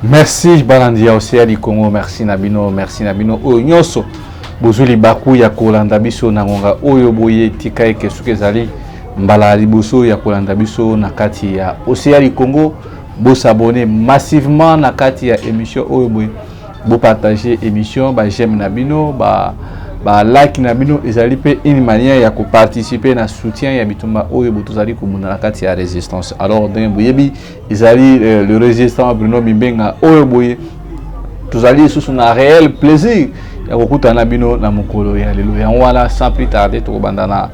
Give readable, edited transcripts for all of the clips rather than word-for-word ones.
Merci Balandia Océan du Congo, merci Nabino, Onyoso, Bozuli Baku ya kolanda biso na ngonga oyo boye tika eke suke zali mbala liboso ya kolanda biso na kati ya Océan du Congo, bo s'abonner massivement na kati ya émission oyo boye, bo partager émission, ba j'aime Nabino, ba like Nabino, ezali pe une manière ya ko participer na soutien ya bitumba oyo bo tozali komuna na kati ya résistance. Alors den boyebi ezali le résistant Bruno Mimbenga oyo boye tozali sous un réel plaisir ya kokuta na bino na mokolo ya lelo ya wala sans plus tarder to bandana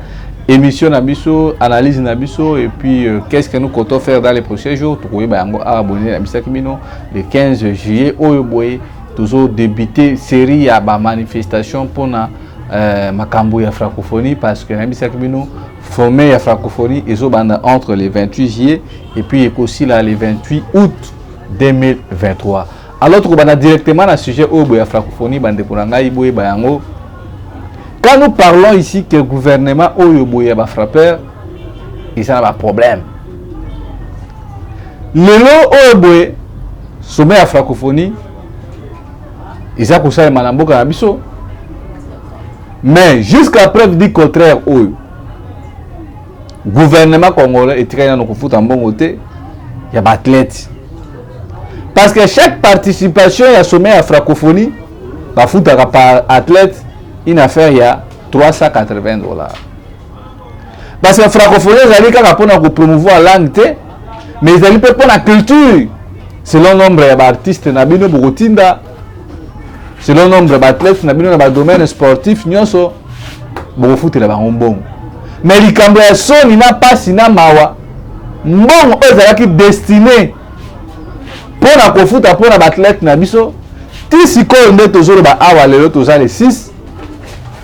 émission na biso, analyse na biso et puis qu'est-ce que nous comptons faire dans les prochains jours to koyeba yango abonné na bisaki bino le 15 juillet oyo boye toujours débuter série ya ba manifestation pour na makambo ya francophonie parce que na bisaki bino formé ya francophonie ezobanda entre le 28 juillet et puis aussi là le 28 août 2023. Alors tu vas directement à sujet au la francophonie bande pour ngai boye bayango. Quand nous parlons ici que le gouvernement oyo boye ba frappeur, il ça a problème. Lelo oyo boye sommet à francophonie, ils a kusala manamboka na biso. Mais jusqu'à preuve du contraire oyo gouvernement congolais est très dans foot en bon côté, il y a athlète. Parce que chaque participation à sommet à francophonie, par foot par athlète, une affaire il y a $380. Parce que la francophonie, ils allaient pour promouvoir la langue, mais ils allaient pour la culture. Selon le nombre d'artistes, nabino bogotinda, selon le nombre d'athlètes, nabino dans le domaine sportif, nyonso bogo foot là bon. Mais les Cambodgiens sont n'a pas sina mawa. Bon, eux allaient destiné pour la kofuta pour la athlète na biso ti sikoyo nde tozolo ba awa lelo tozali 6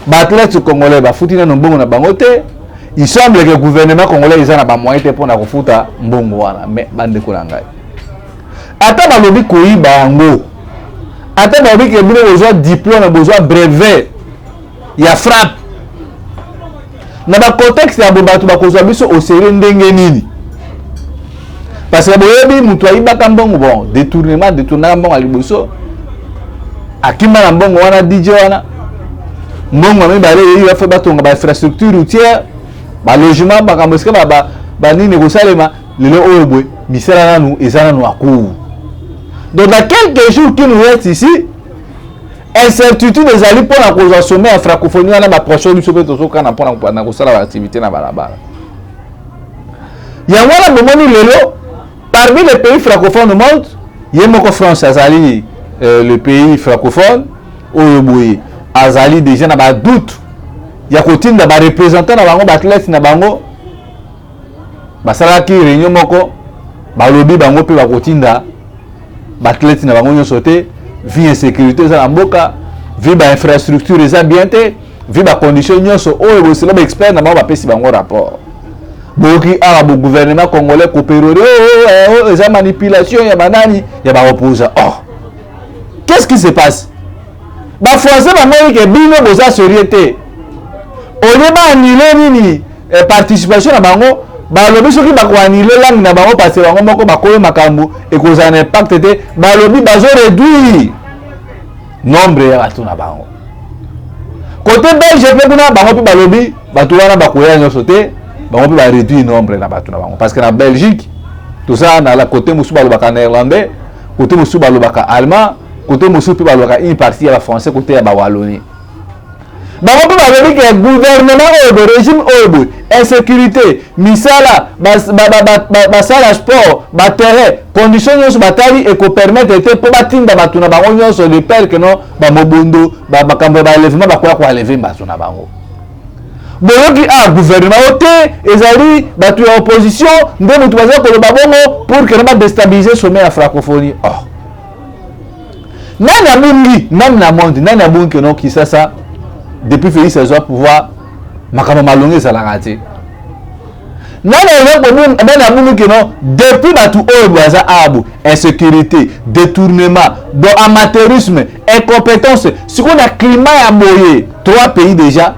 ba athlète congolais ba futina no mbongo na bango te. Il semble que le gouvernement congolais ils a ba moyen te pour na kofuta mbongo wana mais bande ko ngai ata ba lobi koyiba yango ata ba lobi ke bino besoin diplôme besoin brevet ya frappe na ba contexte ya bobatu ba kozwa biso au sérieux ndenge nini. Parce que boyebi mutu ayibaka mbongo bon détournement mbongo aliboso akima na mbongo wana DJ wana mbongo na mibale yeyi bafe batonga ba infrastructure routière ba logement bakamboska ba nini kosalema lelo oyo boye misala nanu ezana no akou. Donc dans quelques jours qui nous restent ici incertitude ezali pour na kozwa sommet à francophonie wana ba prochain biso pe tozoka na pour na kosala ba activité na balabala ya wana bomoni lelo. Parmi les pays francophones au monde, il y a beaucoup de France, Azali, le pays francophone, où Azali déjà n'a pas de doute. Il y a côté de représentants dans bango, athlètes dans bango, basalaki réunion moko, balobi bango pe côté de athlètes dans bango sauté, vie insécurité dans mboka, vie ba infrastructure ça bien té, vie ba conditions nyonso, oh c'est l'homme expert dans bango ba pesi bango rapport. Boki arabe gouvernement congolais coopéré les manipulation ya banani ya ba opposant. Oh qu'est-ce qui se passe? Ba français ba moi que bino boza sérieuté au lieu ba annuler nini participation na bango ba lobi soki ba ko annuler langue na bango parce que bango moko ba koyo makambo et cause un impact te ba lobi ba zo réduire nombre ya batu na bango côté belge pe kuna bango pe ba lobi batu wana ba koya nyoso te. On peut réduire le nombre de parce que la Belgique, tout ça, dans la côté Moussou Balobaka néerlandais, côté Moussou Balobaka allemand, côté Moussou Balobaka une partie à la français, côté à Wallonie. On peut dire que le gouvernement, le régime, insécurité, misala, basala sport, terrain, conditions de bataille et qu'on permette de pour bâtir batuna bango sur le père que non, mobondo, bakambo balèvement, bakwa lever batuna bango. Boyoki a gouvernement oté ezali batu ya opposition nde mutu baza ko babongo pour que na déstabiliser sommet à francophonie. Oh nani amungi nani na monde nani amungi que non qui ça depuis Félix Azwa pouvoir makama malonge za la raté nani amungi que non depuis batu oyo baza abu insécurité détournement do amateurisme incompétence si on a climat ya moye 3 pays déjà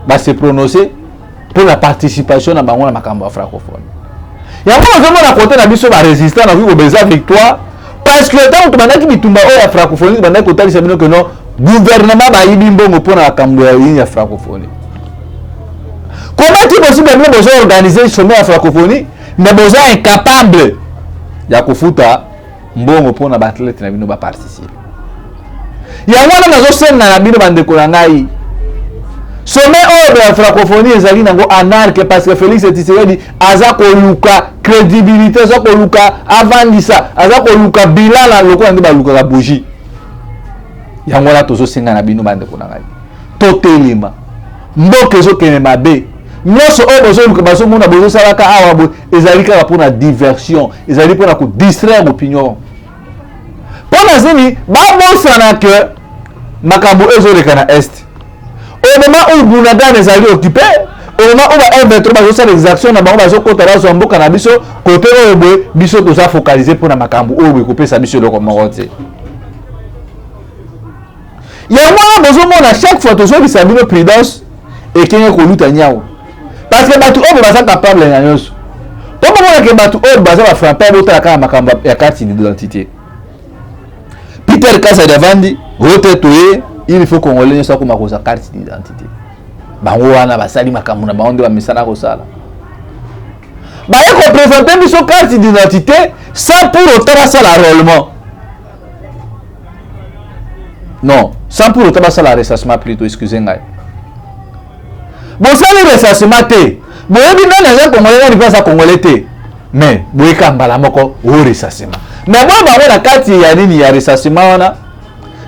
va se prononcer pour la participation dans la makambo francophone. Il y a un moment à côté de la mission résistant, on a vu au victoire parce que tant que bandaki bitumba o ya francophonie bandaki kotalisa bino que non gouvernement ba yibi mbongo pona makambo ya francophonie. Comment est-il possible que vous organiser le sommet à francophonie mais vous êtes incapable de kufuta mbongo pona ba athlète na bino ba participer. Ya wana nazo senna na bino bande ko ngai. Sommet de la francophonie ezali nango anarque parce que Félix Tshisekedi aza ko luka crédibilité aza ko luka avandisa aza ko luka bilala loko ndi ba luka la bougie. Ya wana tozo senga na bino bande ko ngai. Totelema. Mboke zo kene mabe. Nyonso oyo bozoluka bazomona bozosalaka awa bo ezali kaka mpona diversion ezali mpona kodistraire opinion mpona zini babosana ke makambo ezoleka na este au moment oyo Bunagana ezali occupé au moment oyo ba M23 bazosala exaction na bango bazokota bazwa mboka na biso kote oyo boye biso toza focalize mpona makambo oyo boye kopesa biso eloko moko te yango wana bozomona chaque fois tozobisa bino prudence ekenge koluta nyao parce que batu oyo baza capable na nyonso to bomona ke batu oyo baza ba frappé botala kaka makambo ya carte d'identité Peter Kasa davandi rote toye il faut congolais nyonso akoma koza carte d'identité bango wana basali makambo na bango nde bamesana kosala baye koprésente biso carte d'identité sans pour autant basala enrôlement non sans pour autant basala recensement plutôt excusez ngai bosali recensement te boyebi nani aza congolais nani mpe aza congolais te mais boyeka mbala moko o recensement mais boye bango na kati ya nini ya recensement wana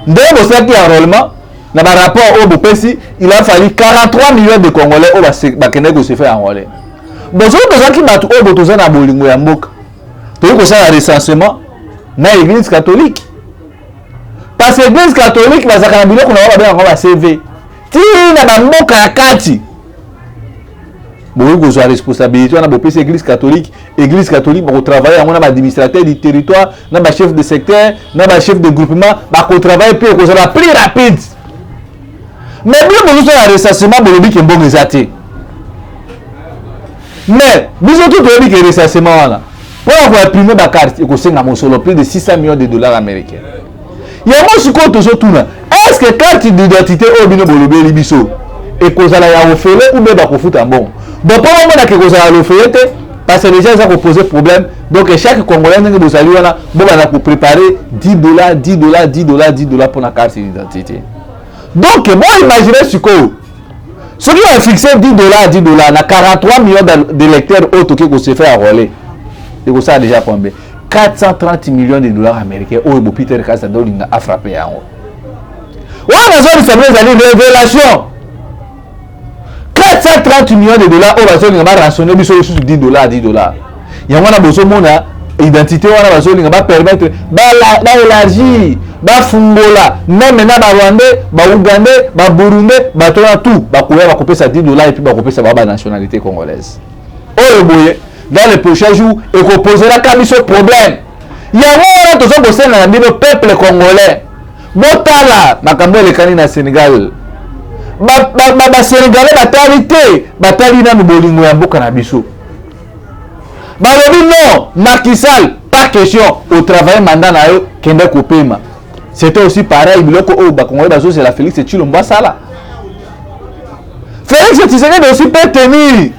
nde bosalaki enrôlement na barapport oyo bopesi il a fallu 43 millions de congolais oyo bakendaki kose fait enrôler bosoki tozalaki bato oyo botoza na bolingo ya mboka toyei kosala recensement na église catholique parce que église catholique bazalaka na biloko na bango babengango ba CV tina bamboka ya kati boyei kozwa responsabilité wana bopesi église catholique bakotravaille yango na baadministrateur du territoire na bachef de secteur na bachef de groupement bakotravaille mpe kozwa ba plus rapide mais bino bozosala recensement bolobi ke mbongo eza te mais biso tu toyebi ke recensement wana mpona koimprime bakarte ekosenga mosolo plus de 600 millions de dollars américains yango sikoyo tozotuna est ce que carte d'identité oyo bino bolobeli biso ekozala ya ofele ou bien bakofuta mbongo donc mpo bamonaka ekozala ya ofele te parce que déjà eza kopose problème donc chaque congolais ndenge bozali wana bobanda kopréparer 10 dollars 10 dollars 10 dollars 10 dollars mpona carte d'identité donc bon imaginez sikoyo soki bafixe 10 dollars 10 dollars na 43 millions d'électeurs oyo toki kose faire enrôler ekosala déjà combien 430 millions de dollars américains oyo bo Peter Kasa dolinga afrappé yango wana nazolisa bino ezali révélation 430 millions de dollars oyo bazolinga barationne biso lisusu 10 dollars 10 dollars yango wana bozomona identité wana bazolinga bapermettre baélargir bafungola meme na barwandais baougandais baburundais bato na tout bakoya bakopesa 10 dollars et puis bakopesa ba nationalité congolaise oyo boye dans les prochains jours ekopozelaka biso problème yango wana toza kosenga na bino peuple congolais botala makambo elekani na Sénégal basénégalais batali te batali nanu bolingo ya mboka na biso balobi non Macky Sall pas question au travail mandat na yo kende kopema c'était aussi pareil biloko oyo bakongolais bazozela Félix Tshilombo asala Félix Tshisekedi aussi peut tenir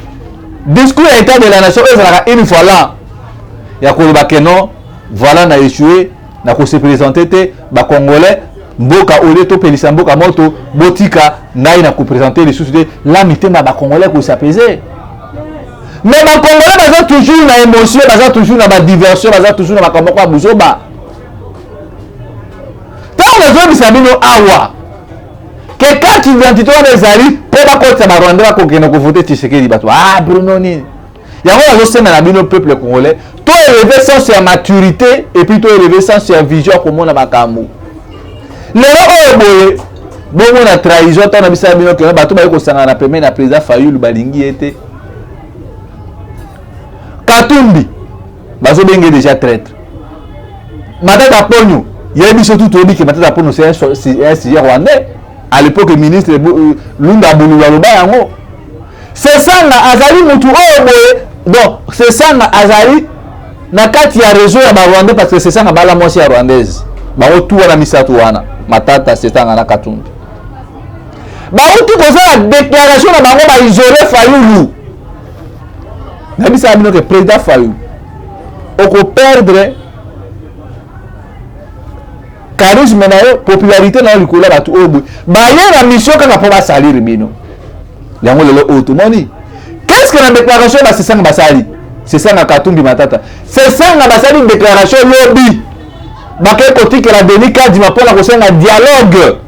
discours à état de la nation ezalaka une fois là ya koloba ke non voilà na échoué na ko se présenter te bakongolais mboka ole to pelisa mboka moto botika ngai na ko présenter les sources de la mitema bakongolais ko s'apaiser mais bakongolais baza toujours na émotion baza toujours na ba diversion baza toujours na makambo kwa buzoba tant nazobisa bino awa que carte d'identité wana ezali mpo bakotisa barwandais bakokende kovote Tshisekedi bato Bruno nini yango nazosenga na bino peuple congolais to élever sens ya maturité et puis to élever sens ya vision ya komona makambo lelo oyo boye bongo na trahison ntana bisala bino kena bato baye kosangana na pembeni na président Fayulu balingi ete Katumbi bazobenge déjà traître Matata Ponyo yebi surtout toyebi ke Matata Ponyo c'est un sujet rwandais à l'époque ministre Lunda Bulula loba yango c'est ça na azali mutu oyo boye donc c'est ça na azali na kati ya réseau ya ba Rwandais parce que c'est ça na bala mosi ya rwandaise ba otu wana misatu wana matata c'est ça na Katumbi ba otu koza la déclaration na bango ba isoler Fayulu na bisa bino que président Fayulu oko perdre charisme na yo popularité na likola batu obo ba ye na mission kaka po ba salir bino yango lelo otomoni qu'est-ce que la déclaration ba c'est ça ba sali c'est ça na Katumbi matata c'est ça na ba sali déclaration lobby ba ke côté que la délicat di mapola ko senga dialogue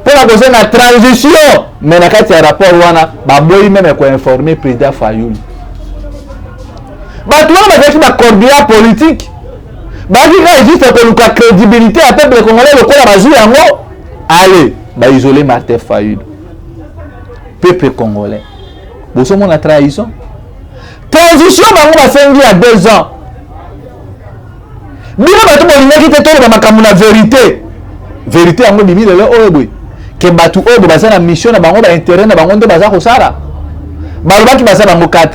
pour la cause na transition mais na kati ya rapport wana ba boyi même ko informer président Fayulu ba tout le monde ba cordia politique ba qui juste pour la crédibilité à peuple congolais le kola bazou yango allez ba isoler Martin Fayulu peuple congolais boso mona trahison transition bango ba sengi à 2 ans bino bato bolingaki te tolo ba makambo na vérité yango bimi lelo oyo boy ke batu oyo baza na mission na bango ba intérêt na bango nde baza kosala balobaki baza bango 4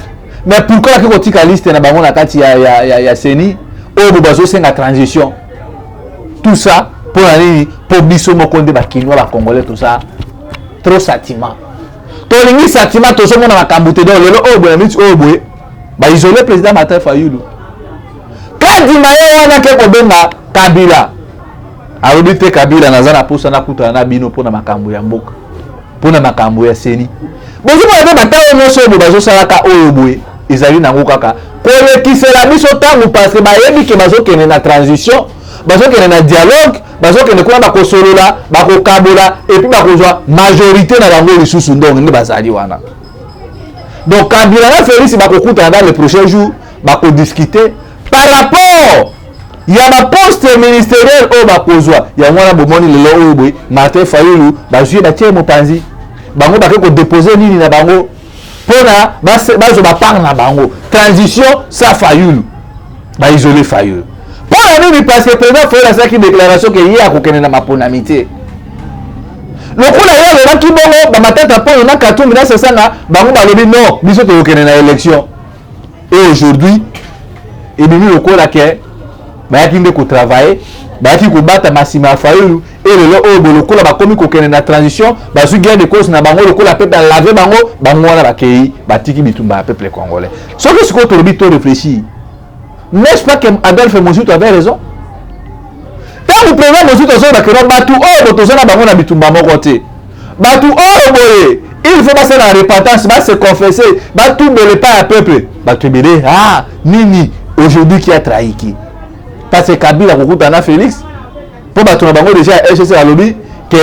mais pourquoi la kotika liste na bango na kati ya seni oyo bazo senga transition tout ça pour aller pour biso moko nde bakinwa ba congolais tout ça trop sentiment tolingi sentiment to so mona makambo te donc lelo oyo boy miti oyo boy ba isoler président Martin Fayulu kadi mayo wana ke ko benga Kabila alobi te Kabila nazana posa na kuta na bino pona makambo ya mboka pona makambo ya seni bozo mona batayo nyonso bo bazo salaka oyo boye ezali nango kaka kolekisela biso tango parce que bayebi ke bazo kene na transition bazo kene na dialogue bazo kene kuna bakosolola bakokabola et puis bakozwa majorité na bango lisusu ndongo nde bazali wana donc Kabila na Félix bakokuta dans les prochains jours bakodiscuter par rapport ya ba poste ministériel o bakozwa ya mwana bomoni lelo oyo boy Martin Fayulu bazui ba tie mopanzi bango ba ko déposer nini na bango pona bazo ba par na bango transition sa Fayulu ba isoler Fayulu pona nini parce que président Fayulu a fait déclaration que hier ko kenena maponamité lokuna ya lo ki bongo ba matata pona na Katumbi na c'est ça na bango ba lobi non biso to kenena élection et aujourd'hui et bimi lokola ke bayaki nde ko travailler bayaki ko bata masima Fayulu et lelo oyo bolokola bakomi ko kene na transition basu gain de cause na bango lokola peuple laver bango wana bakei batiki bitumba peuple congolais ce que ce que to bito réfléchir n'est-ce pas que Adolphe Mosutu avait raison tant le président Mosutu so bakero batu oyo botozana bango na bitumba moko te batu oyo boye il faut passer la repentance va se confesser va tout le pas à peuple batu bele nini aujourd'hui qui a trahi qui parce que Kabila kokuta na Félix pour battre bango déjà RCC a lobby que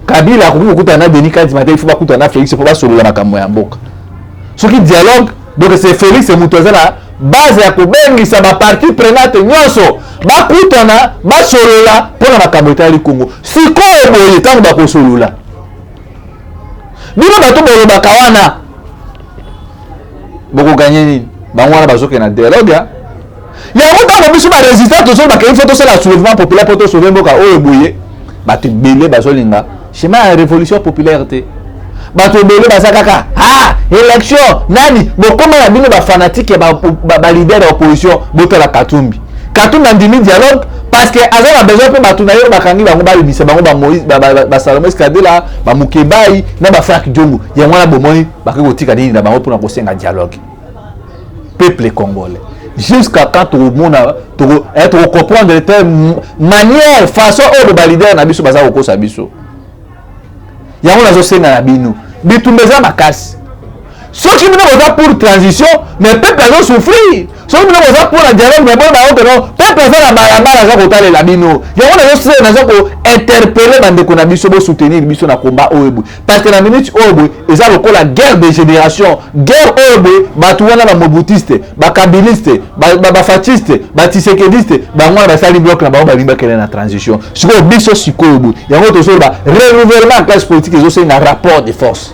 Kabila kokuta na Denis Kadimata il faut bakuta na Félix pour pas solo la makambo ya mboka ce qui dialogue donc c'est Félix et Mutoza la base ya kobengisa ba partie prenante nyonso bakutana basolola pour na makambo etali Congo sikoyo boye tango bakosolola bino bato bolo bakawana boko gagner nini bango wana bazoke na dialogue il y a autant de biso ba résistants to so ba ke faut to la soulèvement populaire pour to sauver mboka oyo boye bato belé bazolinga chemin ya révolution populaire te bato belé basakaka élection nani bokoma na bino ba fanatique ya ba leader de opposition botola Katumbi ndimi dialogue parce que azana besoin pe bato na yo bakangi bango ba libisa bango ba Moïse ba Salomé Skadela ba Mukebai na ba Frank Diongo ya mwana bomoni bakiko tika nini na bango pour na kosenga dialogue peuple congolais jusqu'à quand tout le monde être comprendre de manière façon au leader na biso baza ko sa biso yango nazo senga na bino bitumbeza makasi ceux qui nous pour transition mais peuple a souffrir ceux qui nous pour la dialogue mais bon non peuple a la balabala za kotale la bino yango nazo senga nazo ko interpeller bande ko na biso bo soutenir biso na combat oyo parce que na minute oyo eza lokola guerre de génération guerre oyo batu wana ba mobutiste ba kabiliste ba fatiste ba tisekediste ba ngwana ba sali bloc na ba limba kele na transition siko biso sikoyo yango to so ba renouvellement classe politique ezo senga rapport de force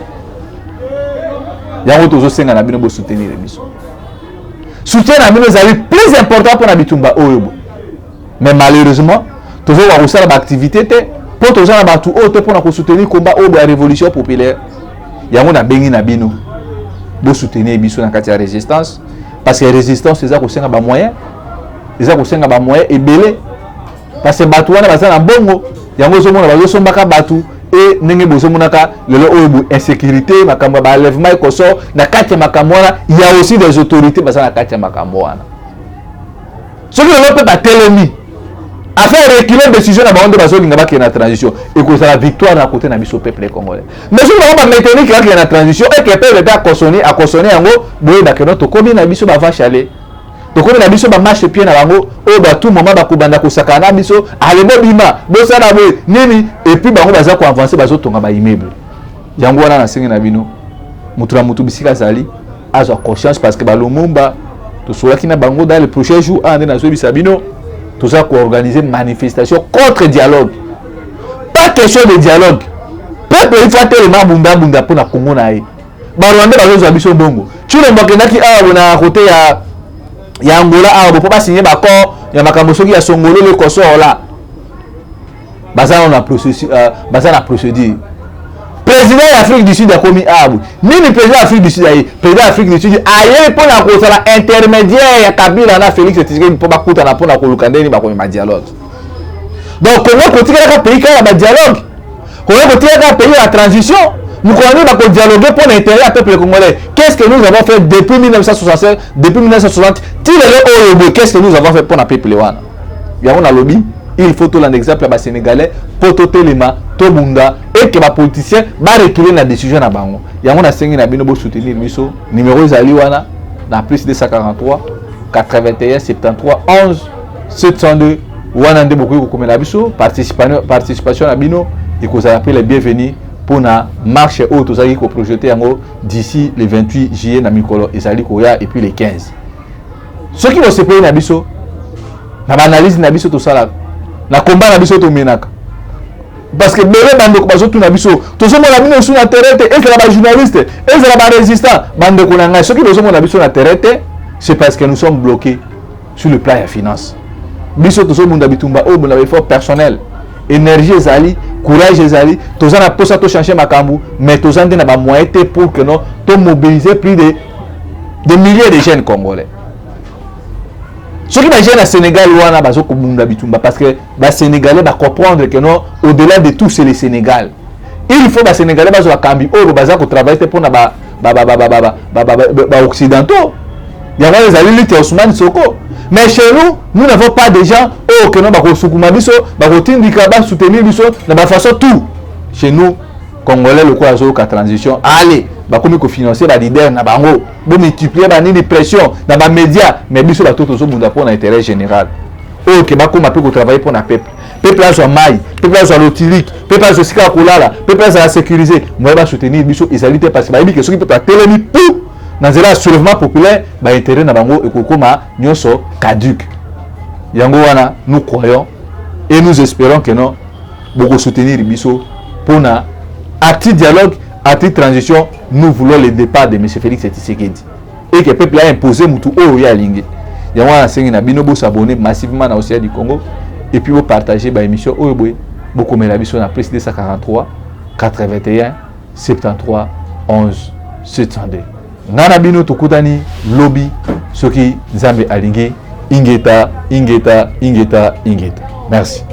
yango tozo senga na bino bo soutenir biso soutien na bino ezali plus important pour na bitumba oyo mais malheureusement tozo wa kosala ba activité te pour tozo na batu oyo te pour na ko soutenir combat oyo ya révolution populaire yango na bengi na bino bo soutenir biso na kati ya résistance parce que résistance eza ko senga ba moyen eza kosenga ba moyens ebele parce que batu wana baza na bongo yango zomona bazosombaka batu et ndenge bozomonaka lelo oyo insécurité makambo ba enlèvement ekoso na kati ya makambo wana il y a aussi des autorités baza na kati ya makambo wana soki lelo pe batelemi affaire reculer décision na bango bazolinga bakende na transition ekozala victoire na côté na biso peuple congolais mais soki bango baméteni kaka na transition eke peuple pe akosoni yango boye bakeno tokomi na biso bavachale tokomi na biso bamarche pied na bango oyo batu moment bakobanda kosaka na biso alemo bima bosala boye nini et puis bango baza koavancer bazotonga baimmeuble yango wana nasengi na bino mutu na mutu bisika azali azwa conscience parce que balomomba tosolaki na bango dans le prochain jour ande nazobisa bino toza koorganiser manifestation contre dialogue pas question de dialogue peuple il faut tellement bunda mpona kongo na ye barwanda bazozwa biso bongo chilombo akendaki awa na kote ya Angola awa po basigner baccord ya makambo soki ya songolele kosola baza na procédure président ya Afrique du Sud akomi abu nini président ya Afrique du Sud aye président ya Afrique du Sud aye pona kozala intermédiaire ya Kabila na Félix Tshisekedi po bakuta na pona koluka ndeni bakomi ma dialogue donc Congo kotikala ka pays ka ba dialogue Congo kotikala ka pays ya transition nous connaissons pas dialoguer pour l'intérêt du peuple congolais. Qu'est-ce que nous avons fait depuis 1967, depuis 1960? Qu'est-ce que nous avons fait pour le peuple? Il y a un lobby, il faut tout l'exemple à Sénégalais, pour tout l'élément, tout le monde, et que les politiciens vont reculer la décision à Bango. Il y a un signe de soutenir le numéro Zaliwana, dans plus de 143, 81, 73, 11, 702, ou un des beaucoup comme la biso, participation à Bino, et que vous appelez les bienvenus. Pour la marche où tout ça qui projeté d'ici le 28 juillet na mikolo ezali koya et puis le 15 ce qui va se payer na biso na analyse na biso tout ça là na combat na biso to menaka parce que bele bando ko bazotu na biso to so mona bino sur na terrain et que la journaliste et que la résistant bando ko na ce qui besoin mona biso na terrain c'est parce que nous sommes bloqués sur le plan de la finance biso to so mona bitumba o mona effort personnel énergie ezali courage ezali tous en a pour ça to changer makambu mais tous en na ba moyen pour que non to mobiliser plus de milliers de jeunes congolais ceux qui ba jeunes à Sénégal wana bazo ko bunda bitumba parce que ba sénégalais ba comprendre que non au-delà de tout c'est le Sénégal il faut ba sénégalais bazo kambi o baza ko travailler pour na ba occidentaux il y a les alliés de Ousmane Soko. Mais chez nous, nous n'avons pas de gens que nous avons soutenir de la façon tout. Chez nous, Congolais, le quoi la transition, allez, comme il financer les leaders, nous multiplier les pressions dans les médias, mais nous sommes tous pour l'intérêt général. Que nous travailler pour le peuple. Peuple a maille, peuple a l'otilique, peuple a sika kolala, peuple a sécurisé. Moi, je vais soutenir les égalités parce que ceux qui peuvent télémi tout. Dans le soulèvement populaire, l'intérêt na bango ekokoma nyonso caduc. Yango wana nous croyons et nous espérons que non beaucoup soutenir biso pour na actif dialogue, actif transition, nous voulons le départ de M. Félix Tshisekedi et que le peuple a imposé mutu o ya lingi. Yango wana sengi na bino bo s'abonner massivement na Océan du Congo et puis vous partager ba émission oyo boy beaucoup mela biso na plus de 143 81 73 11 702. Nana bino tokutani lobby soki Nzambe alingi ingeta. Merci.